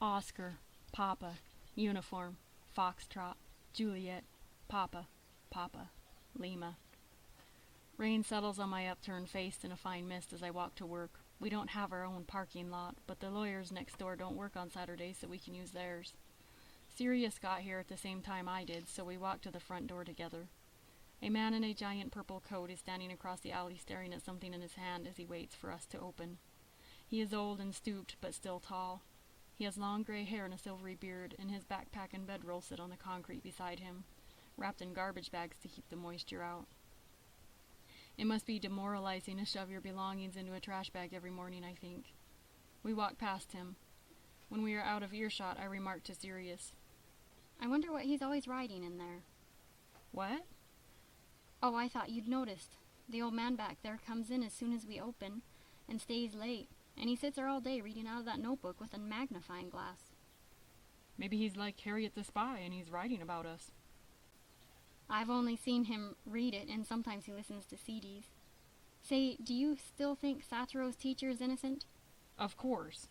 Oscar, Papa, uniform, Foxtrot, Juliet, Papa, Papa, Lima. Rain settles on my upturned face in a fine mist as I walk to work. We don't have our own parking lot, but the lawyers next door don't work on Saturdays, so we can use theirs. Sirius got here at the same time I did, so we walked to the front door together. A man in a giant purple coat is standing across the alley staring at something in his hand as he waits for us to open. He is old and stooped, but still tall. He has long gray hair and a silvery beard, and his backpack and bedroll sit on the concrete beside him, wrapped in garbage bags to keep the moisture out. It must be demoralizing to shove your belongings into a trash bag every morning, I think. We walk past him. When we are out of earshot, I remark to Sirius, I wonder what he's always writing in there. "What?" Oh, I thought you'd noticed. The old man back there comes in as soon as we open, and stays late, and he sits there all day reading out of that notebook with a magnifying glass. Maybe he's like Harriet the Spy, and he's writing about us. I've only seen him read it, and sometimes he listens to CDs. Say, do you still think Satiro's teacher is innocent? Of course.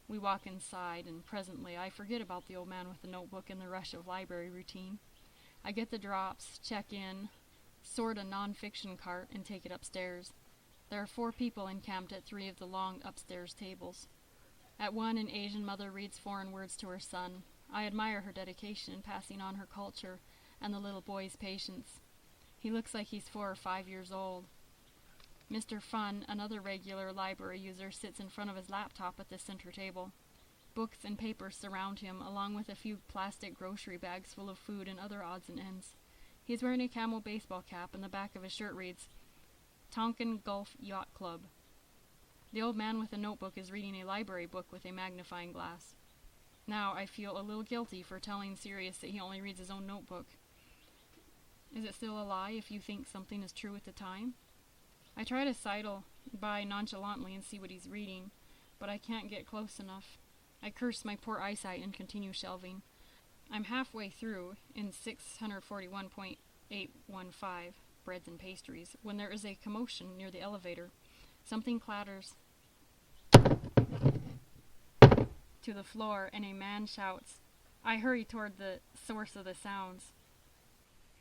We walk inside, and presently I forget about the old man with the notebook in the rush of library routine. I get the drops, check in, sort a non-fiction cart, and take it upstairs. There are 4 people encamped at 3 of the long upstairs tables. At one, an Asian mother reads foreign words to her son. I admire her dedication in passing on her culture and the little boy's patience. He looks like he's 4 or 5 years old. Mr. Fun, another regular library user, sits in front of his laptop at the center table. Books and papers surround him, along with a few plastic grocery bags full of food and other odds and ends. He's wearing a camel baseball cap, and the back of his shirt reads, Tonkin Gulf Yacht Club. The old man with the notebook is reading a library book with a magnifying glass. Now I feel a little guilty for telling Sirius that he only reads his own notebook. Is it still a lie if you think something is true at the time? I try to sidle by nonchalantly and see what he's reading, but I can't get close enough. I curse my poor eyesight and continue shelving. I'm halfway through, in 641.815, breads and pastries, when there is a commotion near the elevator. Something clatters to the floor, and a man shouts. I hurry toward the source of the sounds.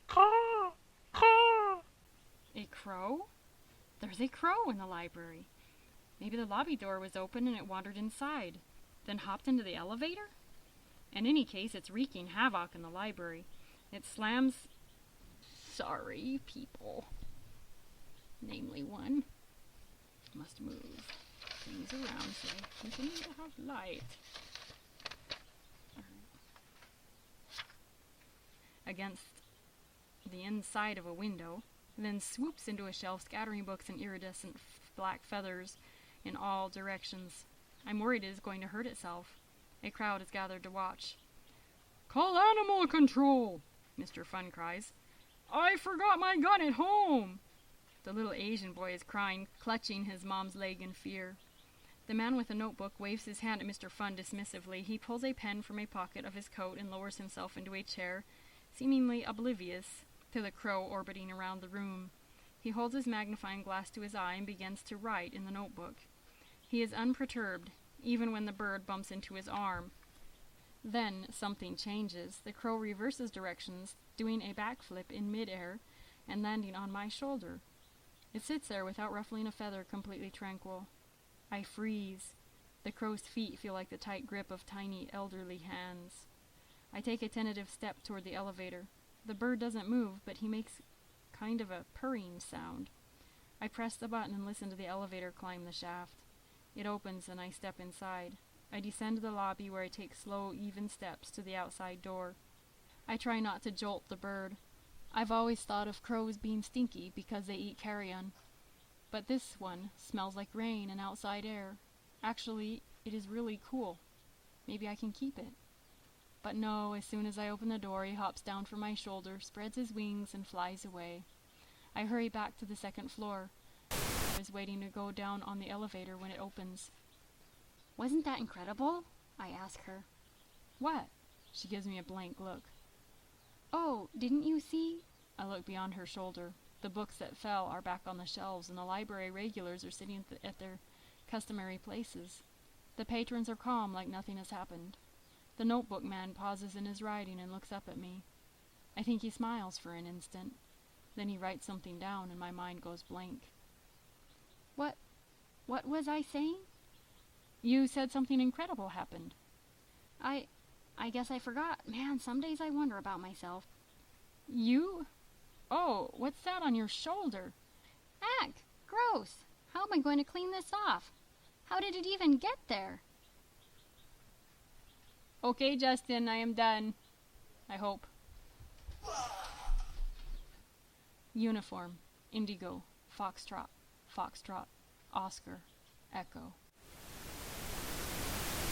Caw! Caw! A crow? There's a crow in the library. Maybe the lobby door was open and it wandered inside, then hopped into the elevator? In any case, it's wreaking havoc in the library. It slams... Sorry, people. Namely one. Must move things around so I continue to have light. Against the inside of a window, then swoops into a shelf, scattering books and iridescent black feathers in all directions. I'm worried it is going to hurt itself. A crowd is gathered to watch. "Call animal control!" Mr. Fun cries. "I forgot my gun at home!" The little Asian boy is crying, clutching his mom's leg in fear. The man with the notebook waves his hand at Mr. Fun dismissively. He pulls a pen from a pocket of his coat and lowers himself into a chair, seemingly oblivious to the crow orbiting around the room. He holds his magnifying glass to his eye and begins to write in the notebook. He is unperturbed, even when the bird bumps into his arm. Then something changes. The crow reverses directions, doing a backflip in midair and landing on my shoulder. It sits there without ruffling a feather, completely tranquil. I freeze. The crow's feet feel like the tight grip of tiny, elderly hands. I take a tentative step toward the elevator. The bird doesn't move, but he makes kind of a purring sound. I press the button and listen to the elevator climb the shaft. It opens and I step inside. I descend to the lobby where I take slow, even steps to the outside door. I try not to jolt the bird. I've always thought of crows being stinky because they eat carrion. But this one smells like rain and outside air. Actually, it is really cool. Maybe I can keep it. But no, as soon as I open the door, he hops down from my shoulder, spreads his wings, and flies away. I hurry back to the second floor. I was waiting to go down on the elevator when it opens. Wasn't that incredible? I ask her. What? She gives me a blank look. Oh, didn't you see? I look beyond her shoulder. The books that fell are back on the shelves, and the library regulars are sitting at their customary places. The patrons are calm like nothing has happened. The notebook man pauses in his writing and looks up at me. I think he smiles for an instant. Then he writes something down and my mind goes blank. What was I saying? You said something incredible happened. I guess I forgot. Man, some days I wonder about myself. You? Oh, what's that on your shoulder? Ugh, gross. How am I going to clean this off? How did it even get there? Okay, Justin, I am done. I hope. Uniform, Indigo, Foxtrot, Foxtrot, Oscar, Echo.